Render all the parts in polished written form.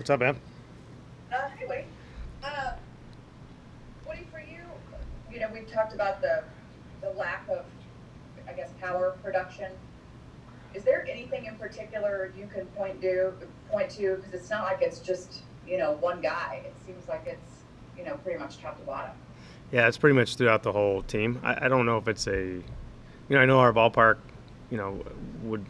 What's up, man? Hey, Wade. Uh, Woody, for you, we've talked about the lack of, I guess, power production. Is there anything in particular you can point to? Because it's not like it's just one guy. It seems like it's pretty much top to bottom. Yeah, it's pretty much throughout the whole team. I don't know if it's I know our ballpark, you know, would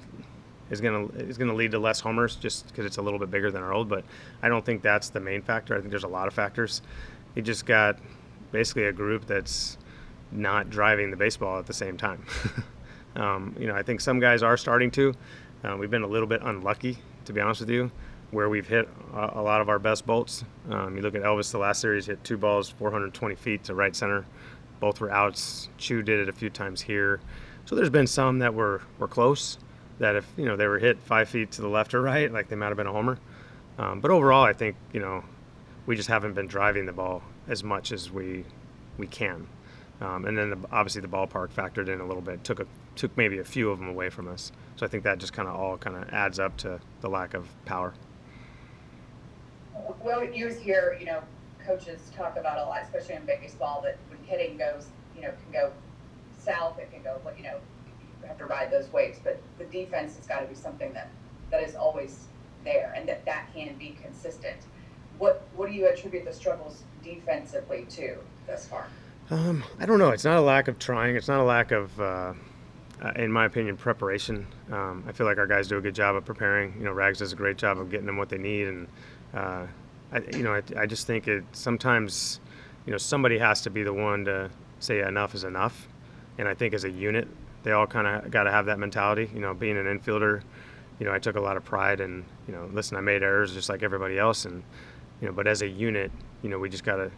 is gonna lead to less homers just because it's a little bit bigger than our old, but I don't think that's the main factor. I think there's a lot of factors. You just got basically a group that's not driving the baseball at the same time. I think some guys are starting to. We've been a little bit unlucky, to be honest with you, where we've hit a lot of our best bolts. You look at Elvis, the last series, hit two balls 420 feet to right center. Both were outs. Chu did it a few times here. So there's been some that were close, that if they were hit 5 feet to the left or right, like they might have been a homer. But overall, I think we just haven't been driving the ball as much as we can. And then obviously the ballpark factored in a little bit, took maybe a few of them away from us. So I think that just all adds up to the lack of power. Well, you hear coaches talk about a lot, especially in baseball, that when hitting goes, can go south, it can go, you have to ride those waves. But the defense has got to be something that is always there, and that can be consistent. What do you attribute the struggles defensively to thus far? I don't know. It's not a lack of trying. It's not a lack of, in my opinion, preparation. I feel like our guys do a good job of preparing. Rags does a great job of getting them what they need, and I just think it sometimes, somebody has to be the one to say enough is enough, and I think as a unit, they all got to have that mentality. Being an infielder, I took a lot of pride in, listen, I made errors just like everybody else, and but as a unit, we just got to,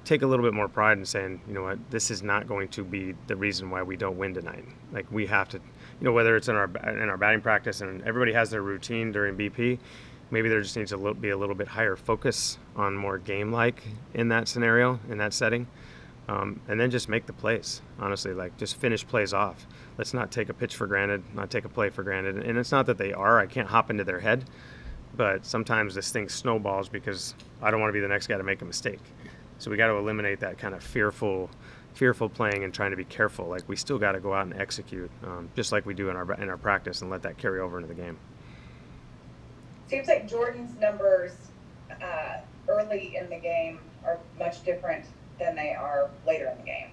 take a little bit more pride in saying, what, this is not going to be the reason why we don't win tonight. Like, we have to, whether it's in our batting practice, and everybody has their routine during BP, maybe there just needs to be a little bit higher focus on more game-like in that scenario, in that setting, and then just make the plays. Honestly, like, just finish plays off. Let's not take a pitch for granted, not take a play for granted. And it's not that they are. I can't hop into their head, but sometimes this thing snowballs because I don't want to be the next guy to make a mistake. So we got to eliminate that kind of fearful playing and trying to be careful. Like, we still got to go out and execute, just like we do in our practice, and let that carry over into the game. Seems like Jordan's numbers early in the game are much different than they are later in the game.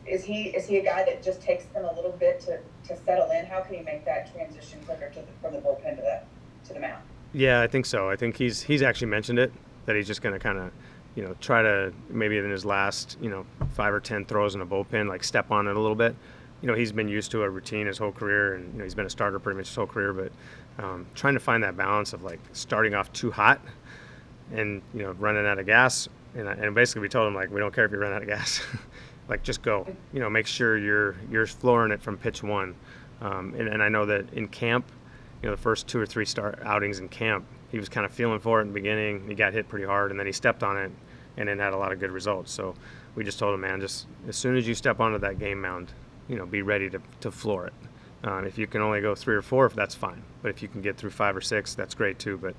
Is he a guy that just takes them a little bit to settle in? How can he make that transition quicker from the bullpen to the mound? Yeah, I think so. I think he's actually mentioned it, that he's just going to try to, maybe in his last 5 or 10 throws in the bullpen, like, step on it a little bit. He's been used to a routine his whole career, and he's been a starter pretty much his whole career, but trying to find that balance of, like, starting off too hot and running out of gas, and basically we told him, like, we don't care if you run out of gas. Like, just go, make sure you're flooring it from pitch one. And I know that in camp, the first 2 or 3 start outings in camp, he was kind of feeling for it in the beginning. He got hit pretty hard, and then he stepped on it and then had a lot of good results. So we just told him, man, just as soon as you step onto that game mound, be ready to floor it. If you can only go 3 or 4, that's fine. But if you can get through 5 or 6, that's great too. But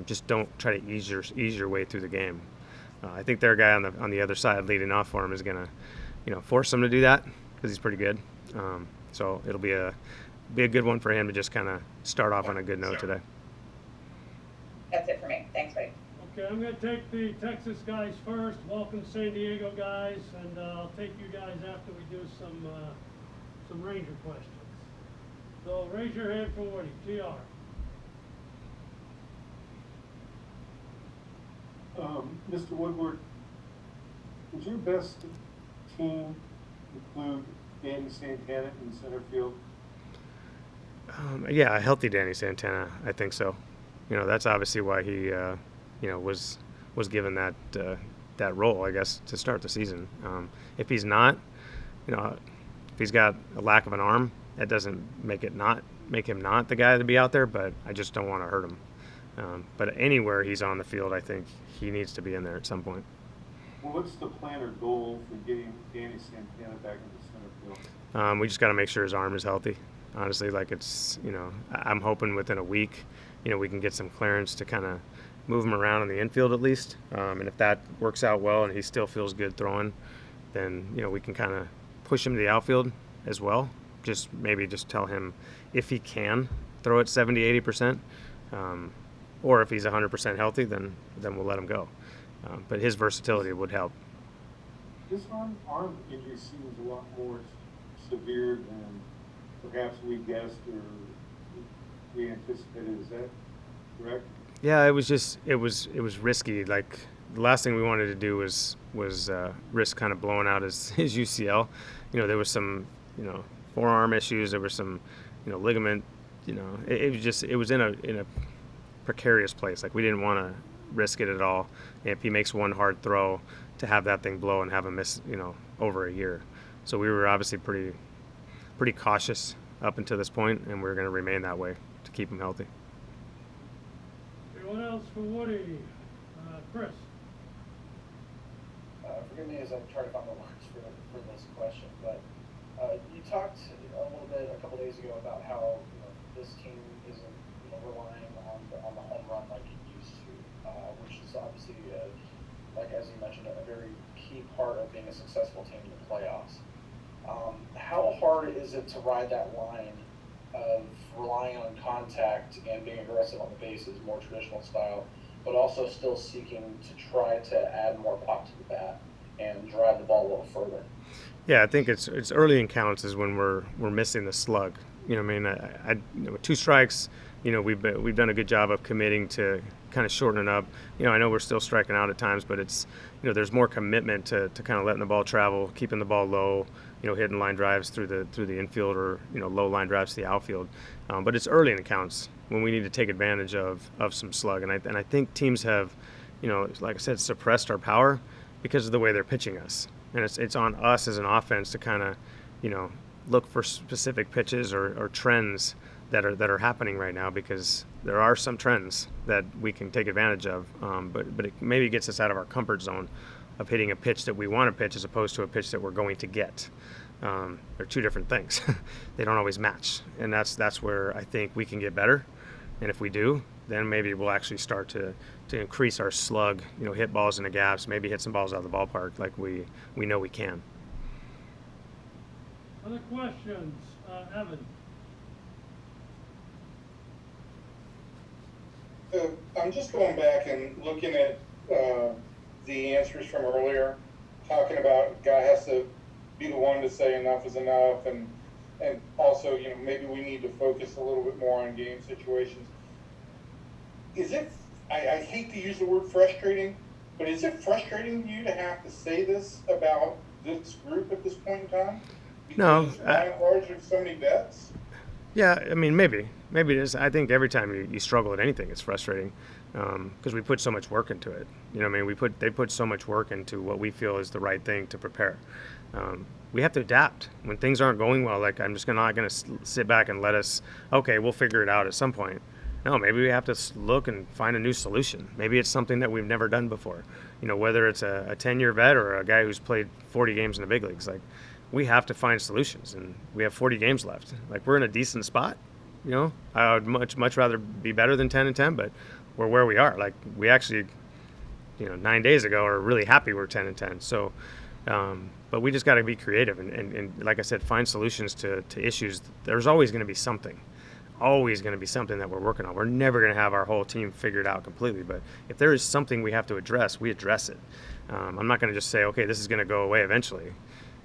just don't try to ease your way through the game. I think their guy on the other side leading off for him is going to, force him to do that, because he's pretty good. So it'll be a good one for him to just kind of start off on a good note today. That's it for me. Thanks, buddy. Okay, I'm going to take the Texas guys first. Welcome, San Diego guys, and I'll take you guys after we do some Ranger questions. So raise your hand for Woody. TR. Mr. Woodward, would your best team include Danny Santana in center field? Yeah, a healthy Danny Santana, I think so. That's obviously why he, was given that role, I guess, to start the season. If he's not, if he's got a lack of an arm, that doesn't make him not the guy to be out there. But I just don't want to hurt him. But anywhere he's on the field, I think he needs to be in there at some point. Well, what's the plan or goal for getting Danny Santana back into center field? We just got to make sure his arm is healthy. Honestly, like, it's, I'm hoping within a week, we can get some clearance to kind of move him around in the infield at least. And if that works out well and he still feels good throwing, then we can kind of push him to the outfield as well. Maybe just tell him if he can throw at 70-80%, or if he's 100% healthy, then we'll let him go. But his versatility would help. This arm injury seems a lot more severe than perhaps we guessed or we anticipated. Is that correct? Yeah, it was risky. Like the last thing we wanted to do was risk kind of blowing out his UCL. There was some forearm issues. There was some ligament. It was in a precarious place. Like we didn't want to risk it at all. And if he makes one hard throw, to have that thing blow and have him miss over a year. So we were obviously pretty cautious up until this point, and we're going to remain that way to keep him healthy. Anyone else for Woody? Chris? Forgive me as I try to find the words for this question, but you talked a little bit a couple days ago about how this team isn't relying on the home run like it used to, which is obviously like as you mentioned a very key part of being a successful team in the playoffs. How hard is it to ride that line of relying on contact and being aggressive on the bases, more traditional style, but also still seeking to try to add more pop to the bat and drive the ball a little further? Yeah, I think it's early in counts is when we're missing the slug. With 2 strikes, we've done a good job of committing to kind of shortening up. I know we're still striking out at times, but it's there's more commitment to kind of letting the ball travel, keeping the ball low, hitting line drives through the infield or low line drives to the outfield. But it's early in the counts when we need to take advantage of some slug, and I think teams have, like I said, suppressed our power because of the way they're pitching us, and it's on us as an offense to kind of look for specific pitches or trends that are happening right now, because there are some trends that we can take advantage of, but it maybe gets us out of our comfort zone of hitting a pitch that we want to pitch as opposed to a pitch that we're going to get. They're 2 different things. They don't always match, and that's where I think we can get better. And if we do, then maybe we'll actually start to increase our slug, hit balls in the gaps, maybe hit some balls out of the ballpark like we know we can. Other questions? Evan? I'm just going back and looking at the answers from earlier, talking about guy has to be the one to say enough is enough, and also maybe we need to focus a little bit more on game situations. Is it? I hate to use the word frustrating, but is it frustrating to you to have to say this about this group at this point in time? Because by and large, there's so many vets. Yeah, maybe it is. I think every time you struggle at anything, it's frustrating because we put so much work into it. They put so much work into what we feel is the right thing to prepare. We have to adapt when things aren't going well. Like I'm just not going to sit back and we'll figure it out at some point. No, maybe we have to look and find a new solution. Maybe it's something that we've never done before. Whether it's a 10-year vet or a guy who's played 40 games in the big leagues, like. We have to find solutions, and we have 40 games left. Like we're in a decent spot, I would much rather be better than 10-10, but we're where we are. Like we actually, 9 days ago are really happy we're 10-10. So, but we just got to be creative and like I said, find solutions to issues. There's always going to be something that we're working on. We're never going to have our whole team figured out completely, but if there is something we have to address, we address it. I'm not going to just say, okay, this is going to go away eventually,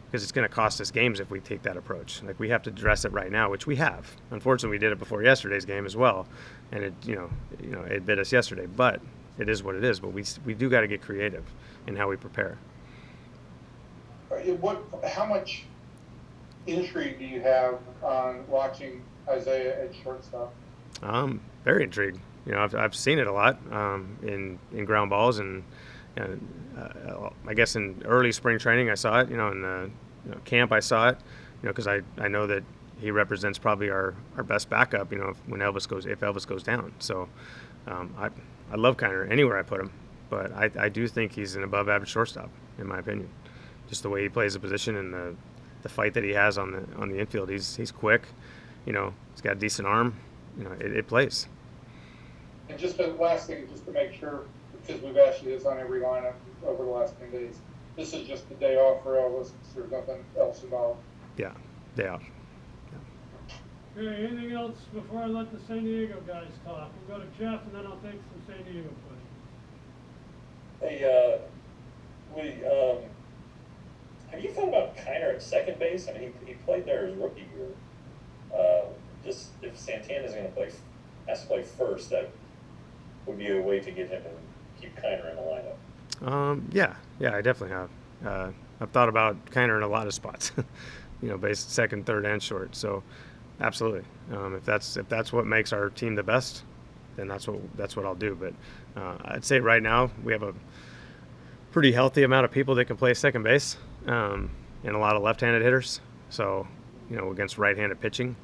because it's going to cost us games if we take that approach. Like we have to address it right now, which we have. Unfortunately, we did it before yesterday's game as well, and it bit us yesterday. But it is what it is. But we do got to get creative in how we prepare. How much intrigue do you have on watching Isaiah at shortstop? Very intrigued. I've seen it a lot in ground balls and. I guess in early spring training I saw it, in the camp I saw it, because I know that he represents probably our best backup, if Elvis goes down. So I love Kiner anywhere I put him, but I do think he's an above average shortstop in my opinion. Just the way he plays the position and the fight that he has on the infield. He's quick, he's got a decent arm, it plays. And just the last thing, just to make sure, because we've asked you this on every lineup over the last 10 days, this is just the day off for Elvis. There's nothing else involved. Yeah, day off. Okay, anything else before I let the San Diego guys talk? We'll go to Jeff and then I'll take some San Diego questions. Hey, have you thought about Kiner at second base? I mean, he played there his rookie year. Just if Santana's going to play, has to play first, that would be a way to get him and keep Kiner in the lineup. Yeah, I definitely have. I've thought about Kiner in a lot of spots, base second, third, and short. So, absolutely. If that's what makes our team the best, then that's what I'll do. But I'd say right now we have a pretty healthy amount of people that can play second base, and a lot of left-handed hitters. So, against right-handed pitching,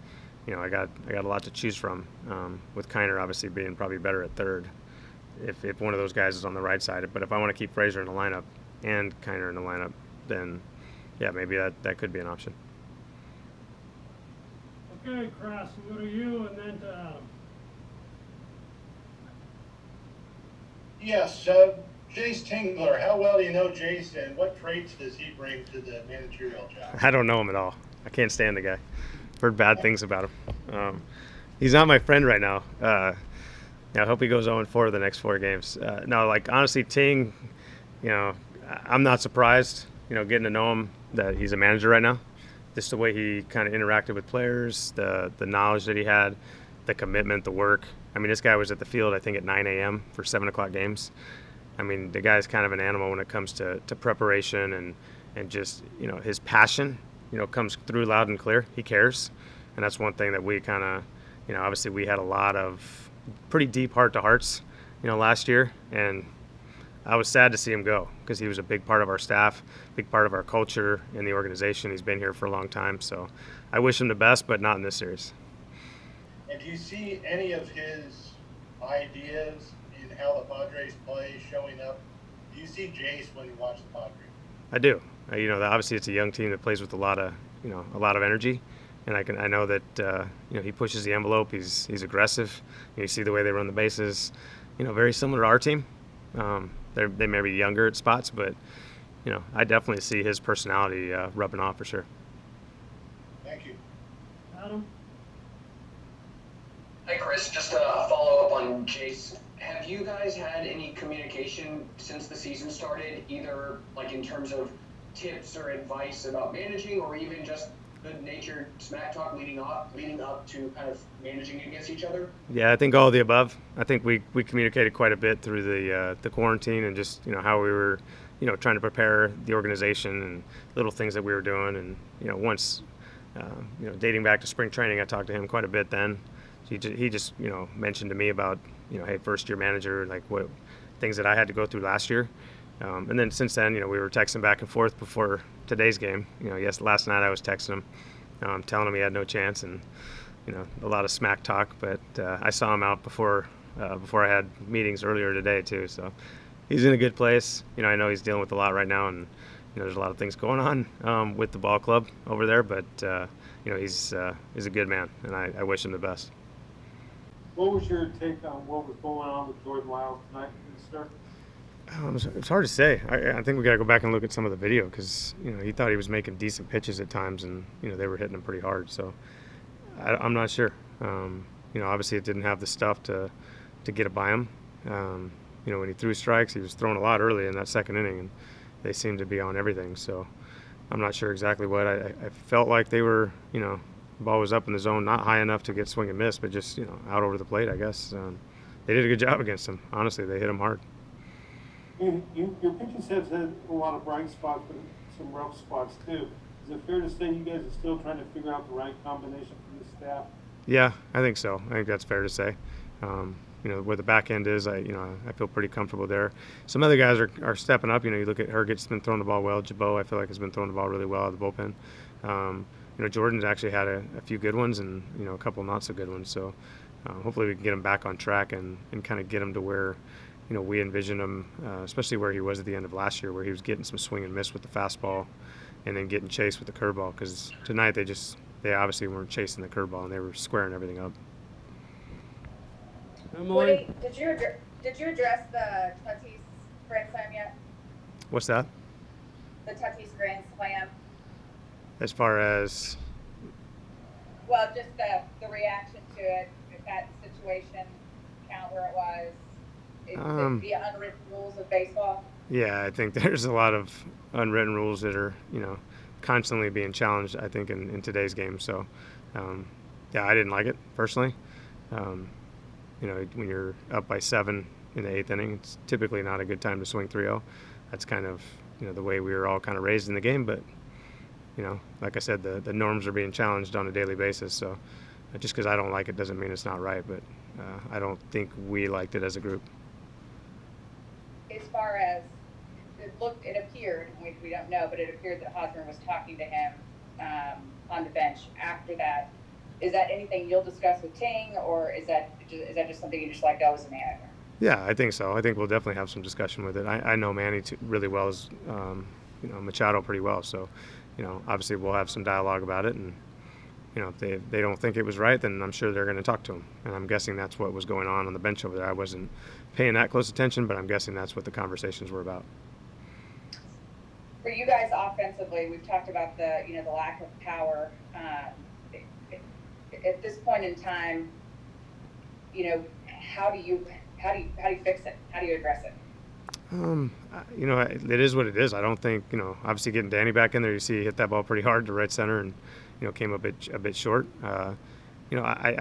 I got a lot to choose from. With Kiner obviously being probably better at third, if one of those guys is on the right side. But if I want to keep Frazier in the lineup and Kiner in the lineup, then yeah, maybe that could be an option. Okay, Krass, we'll go to you and then to Adam. Yes, Jace Tingler, how well do you know Jace, and what traits does he bring to the managerial job? I don't know him at all. I can't stand the guy. Heard bad things about him. He's not my friend right now. I hope he goes 0-4 the next 4 games. No, honestly, Ting, I'm not surprised, getting to know him, that he's a manager right now. Just the way he kind of interacted with players, the knowledge that he had, the commitment, the work. I mean, this guy was at the field, I think, at 9 a.m. for 7 o'clock games. I mean, the guy's kind of an animal when it comes to preparation and just, his passion, comes through loud and clear. He cares. And that's one thing that we kind of, obviously we had a lot of pretty deep heart-to-hearts, last year. And I was sad to see him go because he was a big part of our staff, big part of our culture in the organization. He's been here for a long time. So I wish him the best, but not in this series. And do you see any of his ideas in how the Padres play showing up? Do you see Jace when you watch the Padres? I do. Obviously it's a young team that plays with a lot of energy, and I know that he pushes the envelope. He's aggressive. You see the way they run the bases. Very similar to our team. They may be younger at spots, but I definitely see his personality rubbing off for sure. Thank you. Adam? Hi, Chris. Just a follow-up on Jace. Have you guys had any communication since the season started, either in terms of tips or advice about managing, or even just good-natured smack talk leading up to kind of managing against each other? Yeah, I think all of the above. I think we communicated quite a bit through the quarantine and just how we were trying to prepare the organization and little things that we were doing. And once dating back to spring training, I talked to him quite a bit then. He just mentioned to me about hey, first year manager, what things that I had to go through last year. And then since then, we were texting back and forth before today's game. Last night I was texting him, telling him he had no chance, and a lot of smack talk. But I saw him out before I had meetings earlier today too. So he's in a good place. I know he's dealing with a lot right now, and there's a lot of things going on with the ball club over there. But he's a good man, and I wish him the best. What was your take on what was going on with Jordan Lyles tonight in the start? It's hard to say. I think we got to go back and look at some of the video because he thought he was making decent pitches at times, and they were hitting him pretty hard. So I'm not sure. Obviously it didn't have the stuff to get it by him. When he threw strikes, he was throwing a lot early in that second inning, and they seemed to be on everything. So I'm not sure exactly what. I felt like they were, the ball was up in the zone, not high enough to get swing and miss, but just out over the plate, I guess. They did a good job against him. Honestly, they hit him hard. Your pitching staff's had a lot of bright spots, but some rough spots too. Is it fair to say you guys are still trying to figure out the right combination for the staff? Yeah, I think so. I think that's fair to say. Where the back end is, I feel pretty comfortable there. Some other guys are stepping up. You look at Herget's been throwing the ball well. Jabot, I feel like, has been throwing the ball really well out of the bullpen. Jordan's actually had a few good ones and a couple not so good ones. So hopefully we can get him back on track and kind of get him to where we envision him, especially where he was at the end of last year, where he was getting some swing and miss with the fastball and then getting chased with the curveball. Because tonight they obviously weren't chasing the curveball and they were squaring everything up. Emily? Woody, did you address the Tatis Grand Slam yet? What's that? The Tatis Grand Slam? As far as Well, just the reaction to it, if that situation count where it was, the unwritten rules of baseball. yeah, I think there's a lot of unwritten rules that are constantly being challenged. I think in today's game. So yeah, I didn't like it personally. When you're up by 7 in the 8th inning, it's typically not a good time to swing 3-0. That's kind of the way we were all kind of raised in the game. But like I said, the norms are being challenged on a daily basis. So just because I don't like it doesn't mean it's not right. But I don't think we liked it as a group. As far as it appeared, we don't know, but it appeared that Hosmer was talking to him on the bench after that. Is that anything you'll discuss with Ting, or is that just something you just let go as a manager? Yeah, I think so. I think we'll definitely have some discussion with it. I know Manny really well, as Machado pretty well. So, obviously we'll have some dialogue about it. And if they don't think it was right, then I'm sure they're going to talk to him. And I'm guessing that's what was going on the bench over there. I wasn't paying that close attention, but I'm guessing that's what the conversations were about. For you guys offensively, we've talked about the lack of power. At this point in time, how do you fix it? How do you address it? It is what it is. I don't think, obviously getting Danny back in there, you see he hit that ball pretty hard to right center and, came a bit short. I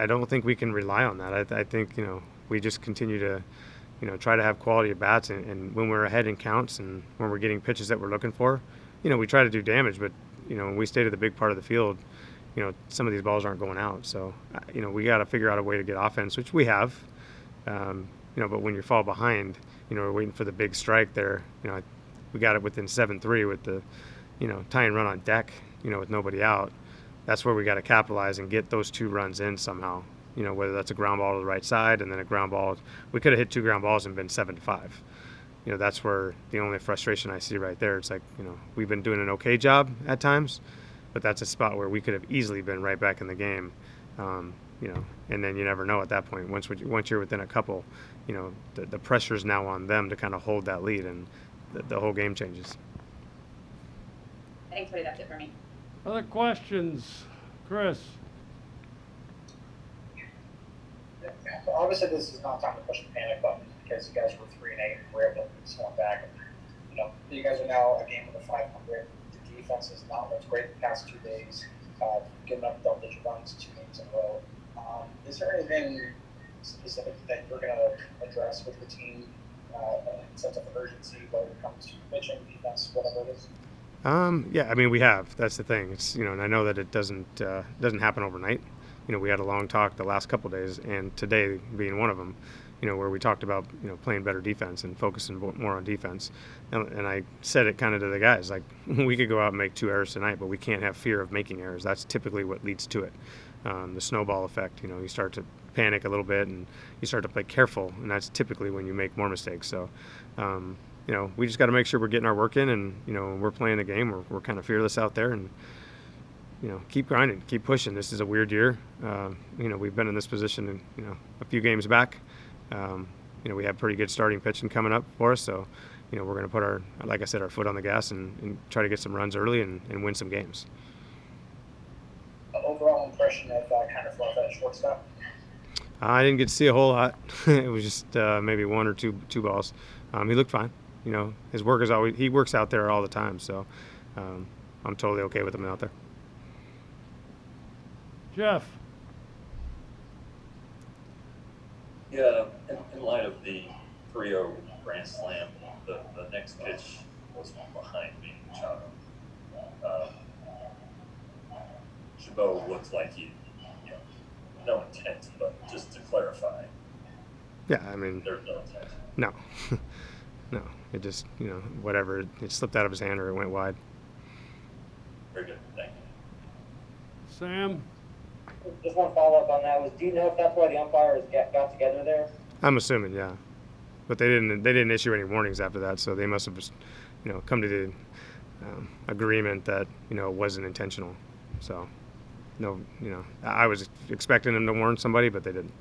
don't think we can rely on that. I think, we just continue to, try to have quality at bats, and when we're ahead in counts and when we're getting pitches that we're looking for, we try to do damage, but, when we stay to the big part of the field, some of these balls aren't going out. So, we got to figure out a way to get offense, which we have. But when you fall behind, we're waiting for the big strike there. We got it within 7-3 with the, tying run on deck, with nobody out. That's where we got to capitalize and get those 2 runs in somehow. Whether that's a ground ball to the right side and then a ground ball. We could have hit 2 ground balls and been 7-5. That's where the only frustration I see right there. It's like, we've been doing an okay job at times, but that's a spot where we could have easily been right back in the game. And then you never know at that point. Once you're within a couple, the pressure is now on them to kind of hold that lead, and the whole game changes. Thanks, buddy. That's it for me. Other questions? Chris? Obviously, this is not time to push the panic button because you guys were 3-8 and were able to put someone back. And, you guys are now a game with a 500. The defense has not looked great the past 2 days. Giving up double-digit runs 2 games in a row. Is there anything specific that you're going to address with the team, a sense of urgency, whether it comes to pitching, defense, whatever it is? Yeah, I mean, we have. That's the thing. It's and I know that it doesn't happen overnight. We had a long talk the last couple of days, and today being one of them. Where we talked about playing better defense and focusing more on defense, and I said it kind of to the guys, like, we could go out and make 2 errors tonight, but we can't have fear of making errors. That's typically what leads to it. The snowball effect. You start to panic a little bit and you start to play careful, and that's typically when you make more mistakes. So we just got to make sure we're getting our work in, and we're playing the game. We're kind of fearless out there, and keep grinding, keep pushing. This is a weird year. We've been in this position a few games back. We have pretty good starting pitching coming up for us, so we're going to put our foot on the gas and try to get some runs early and win some games. Overall impression of Kiner-Falefa at shortstop? I didn't get to see a whole lot. It was just maybe 1 or 2 balls. He looked fine. His work is always, he works out there all the time, so I'm totally okay with him out there. Jeff? Yeah, in light of the 3-0 grand slam, the next pitch was behind me, Machado. Chabot looks like no intent, but just to clarify. Yeah, I mean, there's no intent. No. No, it just, whatever, it slipped out of his hand or it went wide. Very good, thank you. Sam? Just one follow-up on that. Do you know if that's why the umpires got together there? I'm assuming, yeah. But they didn't issue any warnings after that, so they must have just, come to the agreement that, it wasn't intentional. So, no, I was expecting them to warn somebody, but they didn't.